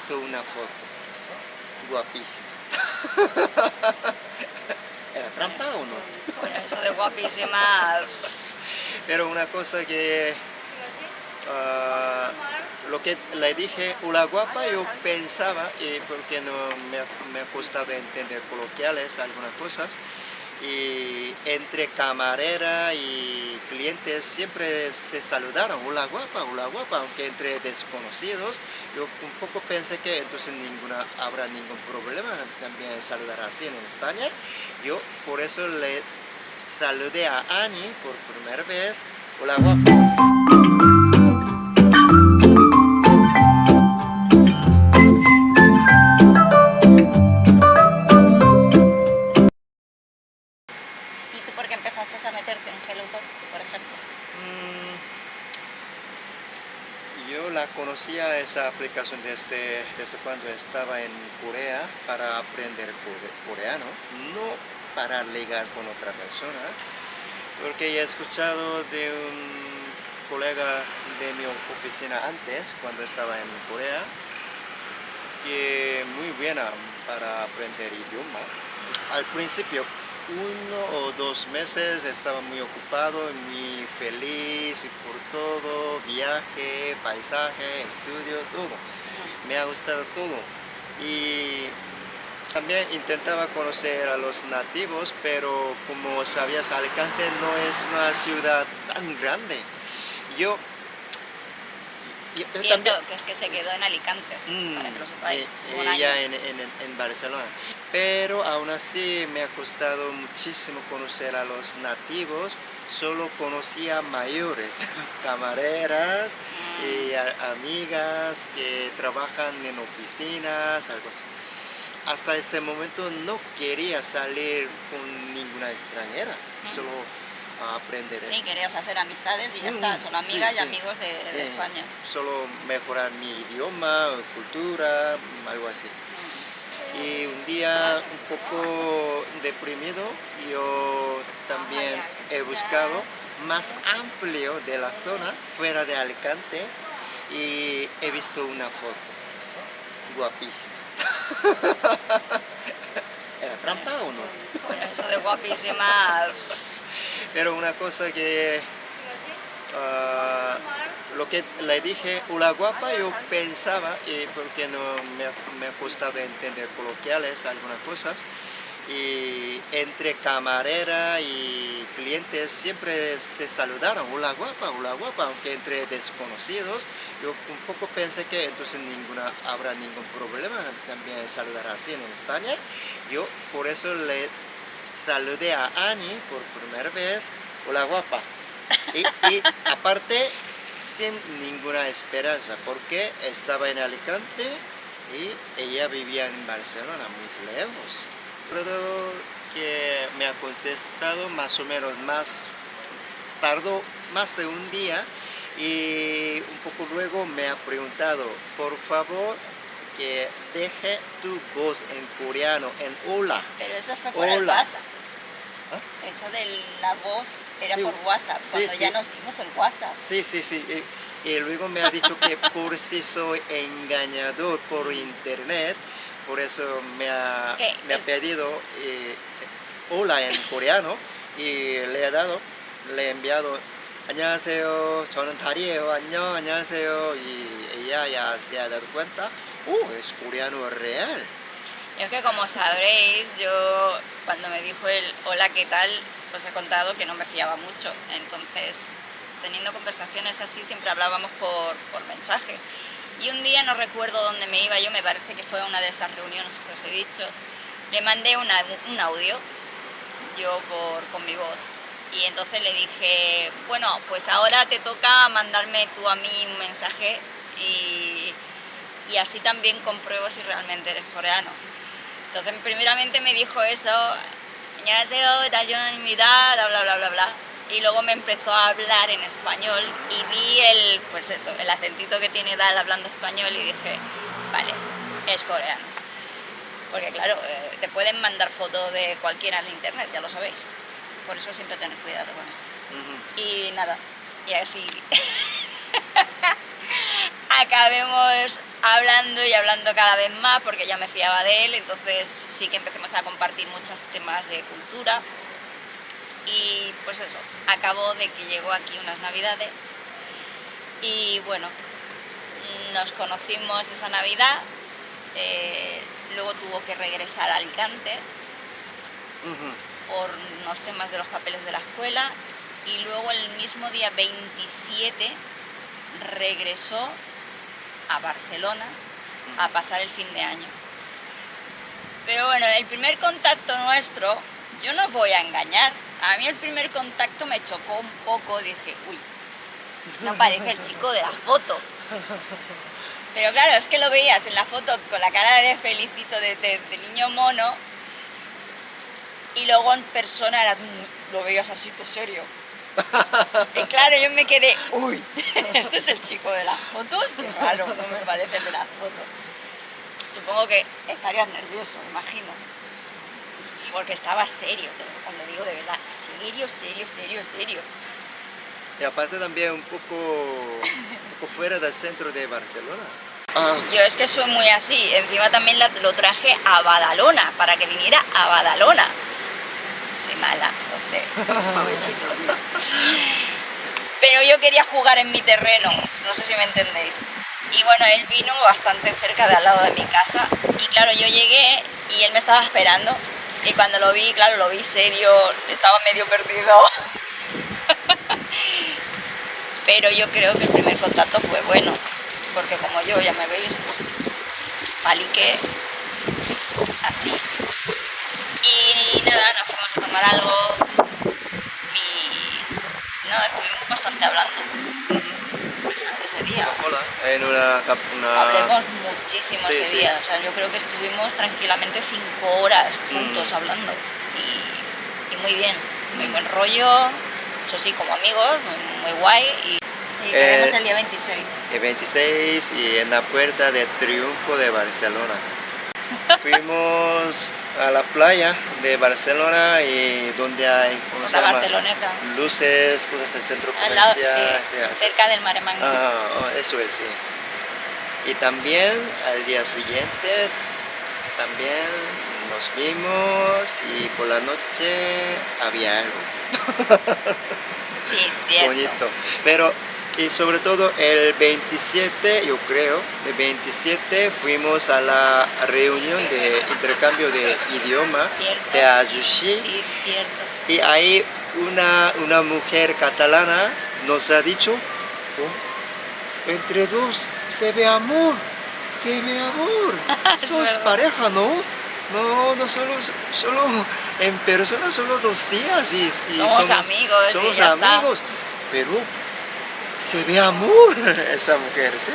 visto una foto guapísima. ¿Era trampa o no? Bueno, eso de guapísima, Pero una cosa que ah, lo que le dije, hola guapa, yo pensaba, y porque no me ha costado entender coloquiales algunas cosas, y entre camarera y clientes siempre se saludaron, hola guapa, aunque entre desconocidos, yo un poco pensé que entonces habrá ningún problema también saludar así en España. Yo por eso le saludé a Annie por primera vez, hola guapa. ¿y tú por qué empezaste a meterte en Hello Talk, por ejemplo? Yo la conocía esa aplicación desde cuando estaba en Corea para aprender coreano, no para ligar con otra persona, porque he escuchado de un colega de mi oficina antes, cuando estaba en Corea, que muy buena para aprender idioma. Al principio, 1 o 2 meses estaba muy ocupado, muy feliz por todo, viaje, paisaje, estudio, todo. Me ha gustado todo. Y también intentaba conocer a los nativos, pero como sabías, Alicante no es una ciudad tan grande. Yo, yo Cierto, también. que es que se quedó en Alicante, para que lo sepáis, estuvo un Ella año. en Barcelona. Pero aún así me ha costado muchísimo conocer a los nativos. Solo conocía mayores, camareras y amigas que trabajan en oficinas, algo así. Hasta este momento no quería salir con ninguna extranjera, solo a aprender. Sí, querías hacer amistades y ya está, son amigas Sí, y sí. amigos de España. Solo mejorar mi idioma, cultura, algo así. Y un día un poco deprimido, yo también he buscado más amplio de la zona, fuera de Alicante, y he visto una foto guapísima. ¿Era trampa o no? Bueno, eso de guapísima, Pero una cosa que lo que le dije, hola guapa, yo pensaba, y porque no me ha costado entender coloquiales algunas cosas, y entre camarera y clientes siempre se saludaron, hola guapa, aunque entre desconocidos, yo un poco pensé que entonces habrá ningún problema también saludar así en España. Yo por eso le saludé a Annie por primera vez, hola guapa. Y aparte, sin ninguna esperanza, porque estaba en Alicante y ella vivía en Barcelona, muy lejos. Recuerdo que me ha contestado más o menos tardó más de un día, y un poco luego me ha preguntado, por favor, que deje tu voz en coreano, en hola. pero eso fue por el Hola. WhatsApp. ¿Ah? Eso de la voz era Sí, por WhatsApp, sí, cuando sí. ya nos dimos el WhatsApp. Sí. Y luego me ha dicho que por si soy engañador por internet, por eso Es que me ha pedido hola en coreano, y le he enviado 안녕하세요, 저는 달이에요, 안녕하세요, y ella ya se ha dado cuenta, es coreano real. es que como sabréis, yo cuando me dijo el hola, ¿qué tal? Os he contado que no me fiaba mucho. Entonces, teniendo conversaciones así, siempre hablábamos por mensaje. Y un día, no recuerdo dónde me iba yo, me parece que fue a una de estas reuniones que os he dicho, le mandé un audio, yo con mi voz. Y entonces le dije, bueno, pues ahora te toca mandarme tú a mí un mensaje y así también compruebo si realmente eres coreano. Entonces, primeramente me dijo eso, 안녕하세요, 달연입니다, bla. Y luego me empezó a hablar en español y vi el acentito que tiene Dal hablando español y dije, vale, es coreano. Porque claro, te pueden mandar fotos de cualquiera en internet, ya lo sabéis. Por eso siempre tener cuidado con esto. Y nada, y así acabemos hablando y hablando cada vez más, porque ya me fiaba de él, entonces sí que empecemos a compartir muchos temas de cultura. Y pues eso, acabó de que llegó aquí unas navidades y bueno, nos conocimos esa Navidad, luego tuvo que regresar a Alicante por unos temas de los papeles de la escuela y luego el mismo día 27 regresó a Barcelona a pasar el fin de año. Pero bueno, el primer contacto nuestro, yo no os voy a engañar, a mí el primer contacto me chocó un poco, dije, uy, no parece el chico de la foto. Pero claro, es que lo veías en la foto con la cara de felicito de niño mono y luego en persona lo veías así, todo serio. Y claro, yo me quedé, uy, este es el chico de la foto, qué raro, no me parece el de la foto. Supongo que estarías nervioso, me imagino, porque estaba serio, os lo digo de verdad, serio. Y aparte también un poco fuera del centro de Barcelona. Yo es que soy muy así, encima también lo traje a Badalona, para que viniera a Badalona. Soy mala, no sé, pobrecito mío. Pero yo quería jugar en mi terreno, no sé si me entendéis. Y bueno, él vino bastante cerca de al lado de mi casa y claro, yo llegué y él me estaba esperando y cuando lo vi, claro, lo vi serio, estaba medio perdido. Pero yo creo que el primer contacto fue bueno, porque como yo ya me veis, paliqué así. Y nada, nos fuimos a tomar algo y no, estuvimos bastante hablando ese día. Hola. En una... Hablemos muchísimo Sí, ese sí. día, o sea, yo creo que estuvimos tranquilamente 5 horas juntos hablando y muy bien, muy buen rollo, eso sí, como amigos, muy guay y sí, quedamos el día 26. El 26 y en la Puerta de Triunfo de Barcelona. Fuimos a la playa de Barcelona y donde hay, ¿cómo se La llama? Barceloneta. Luces, cosas, el centro Al lado, comercial. sí, sí, así. cerca del Mare Magnum. Eso es, sí. Y también al día siguiente también nos vimos y por la noche había algo. Sí, cierto. Bonito. Pero y sobre todo el 27, yo creo, el 27 fuimos a la reunión de intercambio de idioma Cierto. de Ayushi Sí, cierto. y ahí una mujer catalana nos ha dicho, "Oh, entre dos se ve amor, Es sos verdad. pareja, ¿no? No, solo en persona, solo 2 días y Somos amigos y somos ya está". amigos, pero se ve amor esa mujer, ¿sí?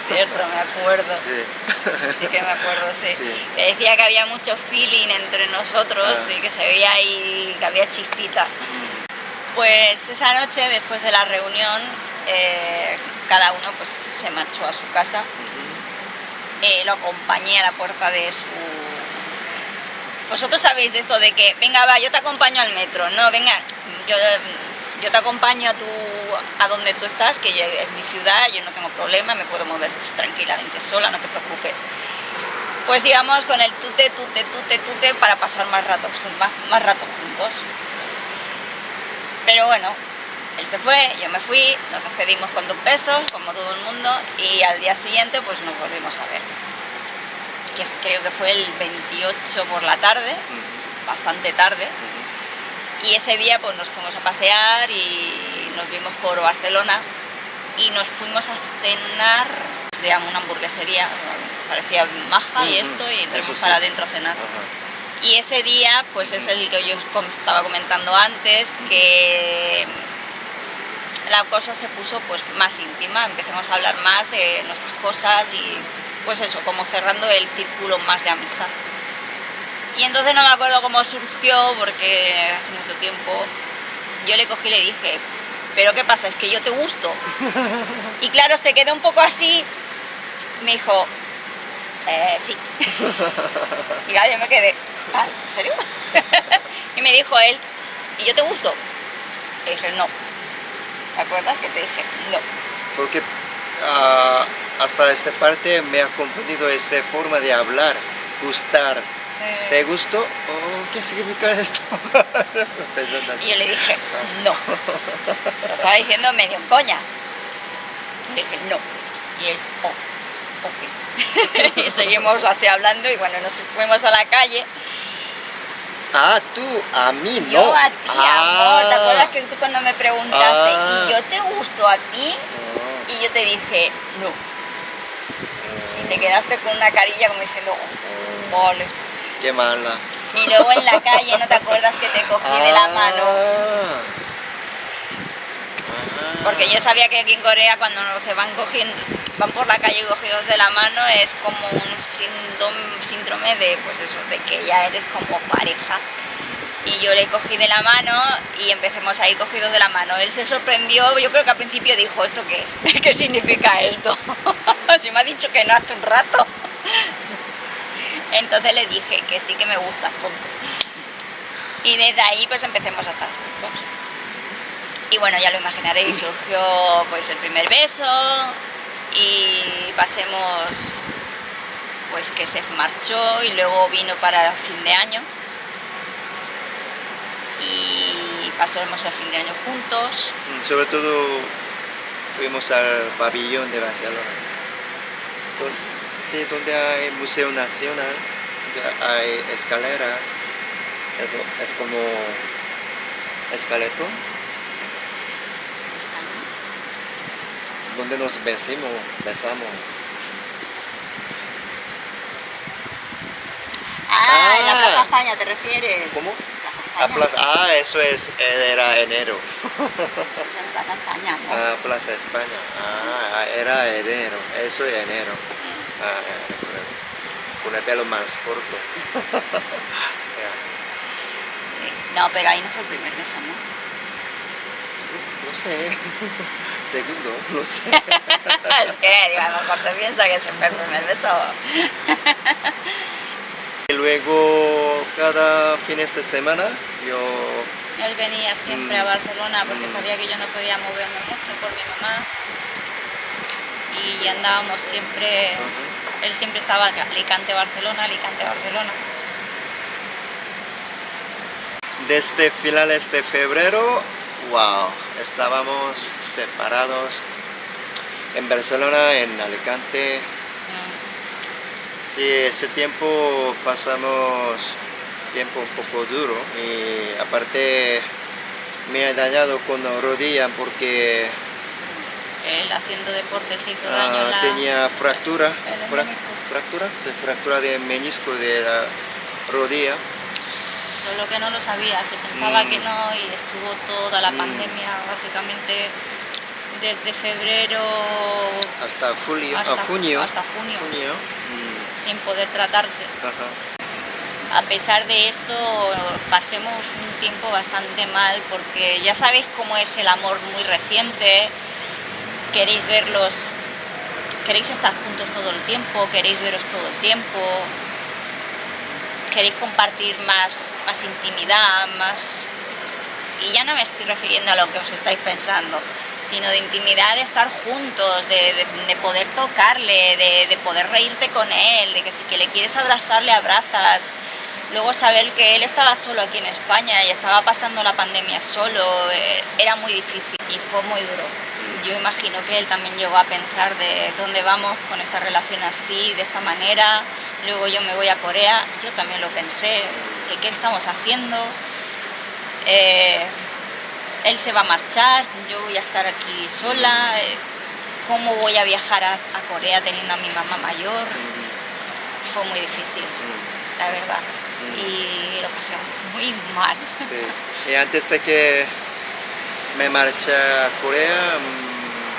Cierto, me acuerdo. Sí. Sí que me acuerdo, sí. Sí. Que decía que había mucho feeling entre nosotros Ah. y que se veía ahí, que había chispita. Pues esa noche, después de la reunión, cada uno pues se marchó a su casa. Lo acompañé a la puerta de su... Vosotros sabéis esto de que, venga, va, yo te acompaño al metro. No, venga, yo te acompaño a donde tú estás, que es mi ciudad, yo no tengo problema, me puedo mover tranquilamente sola, no te preocupes. Pues íbamos con el tute para pasar más rato juntos. Pero bueno, él se fue, yo me fui, nos despedimos con 2 besos, como todo el mundo, y al día siguiente pues nos volvimos a ver. Que creo que fue el 28 por la tarde, bastante tarde. Y ese día pues nos fuimos a pasear y nos vimos por Barcelona y nos fuimos a cenar de una hamburguesería, parecía maja y esto, y entramos Eso sí. para adentro a cenar. Ajá. Y ese día pues es el que yo estaba comentando antes, que la cosa se puso pues más íntima, empezamos a hablar más de nuestras cosas y pues eso, como cerrando el círculo más de amistad. Y entonces no me acuerdo cómo surgió, porque hace mucho tiempo yo le cogí y le dije, ¿pero qué pasa? ¿Es que yo te gusto? Y claro, se quedó un poco así, me dijo, sí. Y claro, yo me quedé, ¿ah, en serio? Y me dijo él, ¿y yo te gusto? Y dije, no. ¿Te acuerdas que te dije? No. Porque hasta esta parte me ha confundido esa forma de hablar, gustar. ¿Te gustó? Oh, ¿qué significa esto? Pensando así. Y yo le dije, no. Lo estaba diciendo medio en coña. Le dije, no. Y él, oh, ok. Y seguimos así hablando y bueno, nos fuimos a la calle. Ah, tú, a mí no. Yo a ti, amor. ¿Te acuerdas que tú cuando me preguntaste, ¿y yo te gusto a ti? Y yo te dije, no. Y te quedaste con una carilla como diciendo, oh, vale. Qué mala. Y luego en la calle, ¿no te acuerdas que te cogí de la mano? Porque yo sabía que aquí en Corea cuando se van cogiendo, van por la calle cogidos de la mano es como un síndrome de, pues eso, de que ya eres como pareja. Y yo le cogí de la mano y empecemos a ir cogidos de la mano. Él se sorprendió, yo creo que al principio dijo, ¿esto qué es? ¿Qué significa esto? Si me ha dicho que no hace un rato. Entonces le dije que sí que me gustas, tonto. Y desde ahí pues empecemos a estar juntos. Y bueno, ya lo imaginaréis, surgió pues el primer beso y pasemos pues que se marchó y luego vino para fin de año. Y pasamos el fin de año juntos. Sobre todo fuimos al pabellón de Barcelona. Sí, donde hay Museo Nacional, hay escaleras, es como escaleto, donde nos besamos. En la Plaza España, ¿te refieres? ¿Cómo? Plaza España. Eso era enero. Eso es en Plaza España, ¿no? Plaza España. Era enero, eso es enero. Con el pelo más corto. No, pero ahí no fue el primer beso, ¿no? No sé. Segundo, no sé. Es que digo, a lo mejor se piensa que ese fue el primer beso. Y luego cada fines de semana yo... Él venía siempre a Barcelona porque sabía que yo no podía moverme mucho por mi mamá. Y andábamos siempre... Él siempre estaba Alicante-Barcelona, Alicante-Barcelona. Desde finales de febrero, wow, estábamos separados en Barcelona, en Alicante. Sí, ese tiempo pasamos tiempo un poco duro y aparte me ha dañado con la rodilla porque Él haciendo deporte se hizo daño en la... tenía fractura, menisco. fractura de menisco de la rodilla. Solo que no lo sabía, se pensaba que no y estuvo toda la pandemia básicamente desde febrero hasta junio. Sin poder tratarse. A pesar de esto pasemos un tiempo bastante mal porque ya sabéis cómo es el amor muy reciente, queréis estar juntos todo el tiempo, queréis veros todo el tiempo, queréis compartir más intimidad, más... Y ya no me estoy refiriendo a lo que os estáis pensando, sino de intimidad, de estar juntos, de poder tocarle, de poder reírte con él, de que si que le quieres abrazar, le abrazas. Luego saber que él estaba solo aquí en España y estaba pasando la pandemia solo, era muy difícil y fue muy duro. Yo imagino que él también llegó a pensar de dónde vamos con esta relación así, de esta manera. Luego yo me voy a Corea, yo también lo pensé, de qué estamos haciendo. Él se va a marchar, yo voy a estar aquí sola, ¿cómo voy a viajar a Corea teniendo a mi mamá mayor? Fue muy difícil, la verdad, y lo pasé muy mal. Sí. Y antes de que me marché a Corea,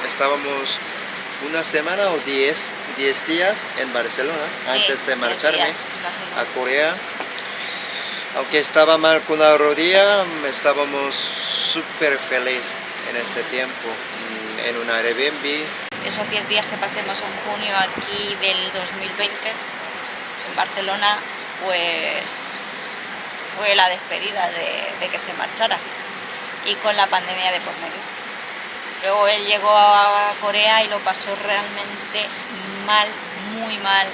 estábamos una semana o 10 días en Barcelona, sí, antes de marcharme a Corea. Aunque estaba mal con la rodilla, estábamos súper felices en este tiempo, en un Airbnb. Esos 10 días que pasemos en junio aquí del 2020, en Barcelona, pues fue la despedida de que se marchara y con la pandemia de por medio. Luego él llegó a Corea y lo pasó realmente mal, muy mal,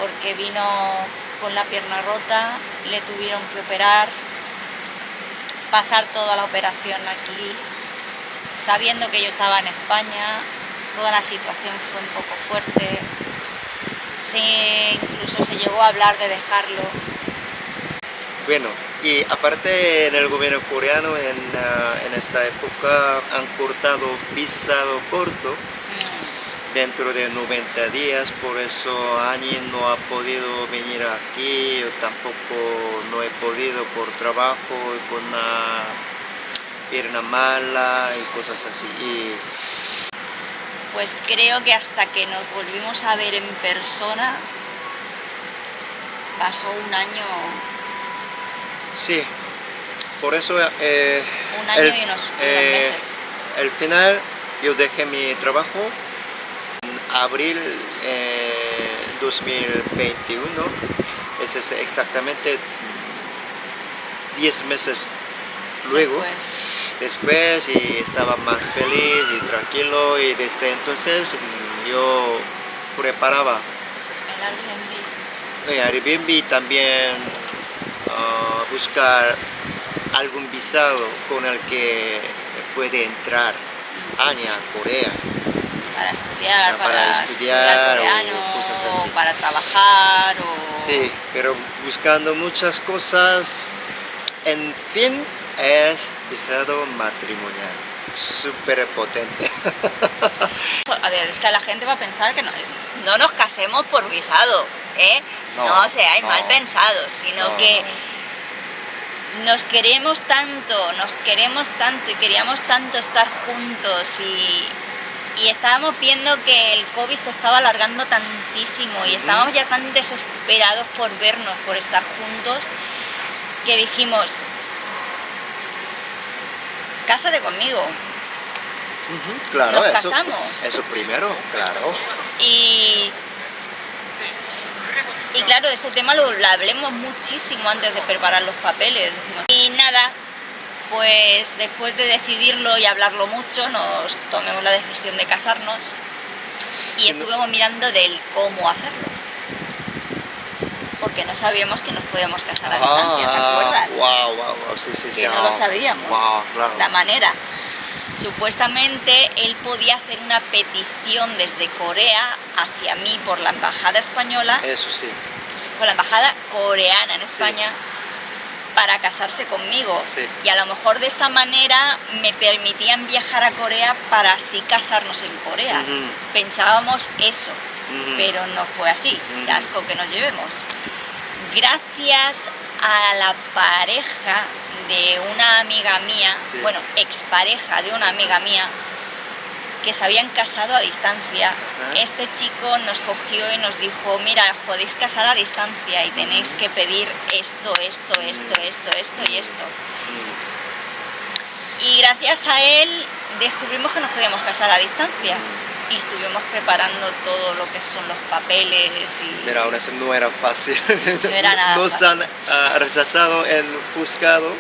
porque vino con la pierna rota, le tuvieron que operar, pasar toda la operación aquí, sabiendo que yo estaba en España, toda la situación fue un poco fuerte, incluso se llegó a hablar de dejarlo. Bueno, y aparte en el gobierno coreano en esta época han cortado visado corto dentro de 90 días, por eso Ani no ha podido venir aquí, yo tampoco no he podido por trabajo, con una pierna mala y cosas así. Pues creo que hasta que nos volvimos a ver en persona, pasó un año. Sí, por eso Un año y unos meses. al final yo dejé mi trabajo en abril 2021, es exactamente 10 meses luego. Después y estaba más feliz y tranquilo, y desde entonces yo preparaba El Airbnb también, buscar algún visado con el que puede entrar Ani a Corea. Para estudiar coreano, o cosas así. para trabajar Sí, pero buscando muchas cosas, en fin, es visado matrimonial, súper potente. A ver, es que la gente va a pensar que no nos casemos por visado, ¿eh? No seáis mal pensados, sino que nos queremos tanto y queríamos tanto estar juntos y estábamos viendo que el COVID se estaba alargando tantísimo y estábamos ya tan desesperados por vernos, por estar juntos, que dijimos, cásate conmigo. Claro, nos casamos. Eso primero, claro. Y claro, este tema lo hablemos muchísimo antes de preparar los papeles. Y nada, pues después de decidirlo y hablarlo mucho, nos tomamos la decisión de casarnos y estuvimos mirando del cómo hacerlo. Porque no sabíamos que nos podíamos casar a distancia, ¿te acuerdas? Wow, sí. Que no lo sabíamos, claro. la manera. Supuestamente él podía hacer una petición desde Corea hacia mí por la embajada española, eso sí, por la embajada coreana en España, para casarse conmigo. Sí. Y a lo mejor de esa manera me permitían viajar a Corea para así casarnos en Corea. Pensábamos eso, pero no fue así. Chasco que nos llevemos. Gracias a la pareja de una amiga mía, bueno, expareja de una amiga mía, que se habían casado a distancia, este chico nos cogió y nos dijo, mira, os podéis casar a distancia y tenéis que pedir esto y esto. Y gracias a él descubrimos que nos podíamos casar a distancia. Y estuvimos preparando todo lo que son los papeles y... Pero aún así no era fácil. No era nada Nos fácil. han rechazado en juzgado,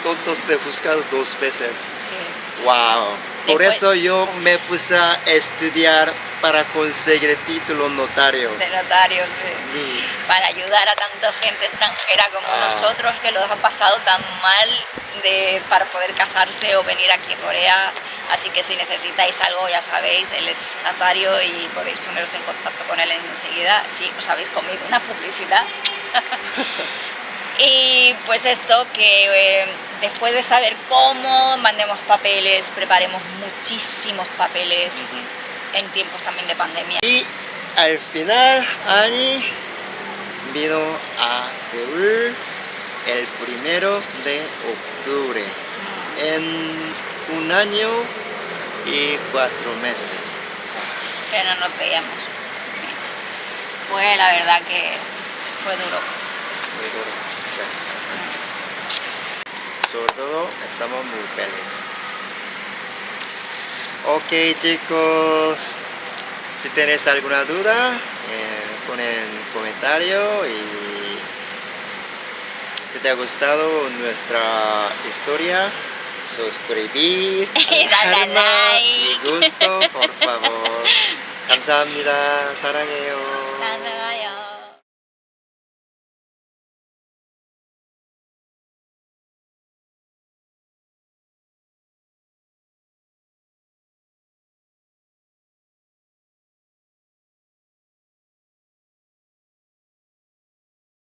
tontos de juzgado 2 veces. Sí. Wow. Por Después, eso yo me puse a estudiar para conseguir el título notario. De notario, sí. Para ayudar a tanta gente extranjera como nosotros, que lo han pasado tan mal para poder casarse o venir aquí a Corea. Así que si necesitáis algo, ya sabéis, él es notario y podéis poneros en contacto con él enseguida si os habéis comido una publicidad. Y pues esto, que después de saber cómo mandemos papeles, preparemos muchísimos papeles en tiempos también de pandemia. Y al final Ani vino a Seúl el 1 de octubre, en 1 año y 4 meses. Que no nos veíamos. Fue la verdad que fue duro. Muy duro. Sobre todo estamos muy felices. Ok, chicos, si tenéis alguna duda, ponen comentario, y si te ha gustado nuestra historia suscribir, Y dale a alma y like. gusto, por favor. 감사합니다. 사랑해요.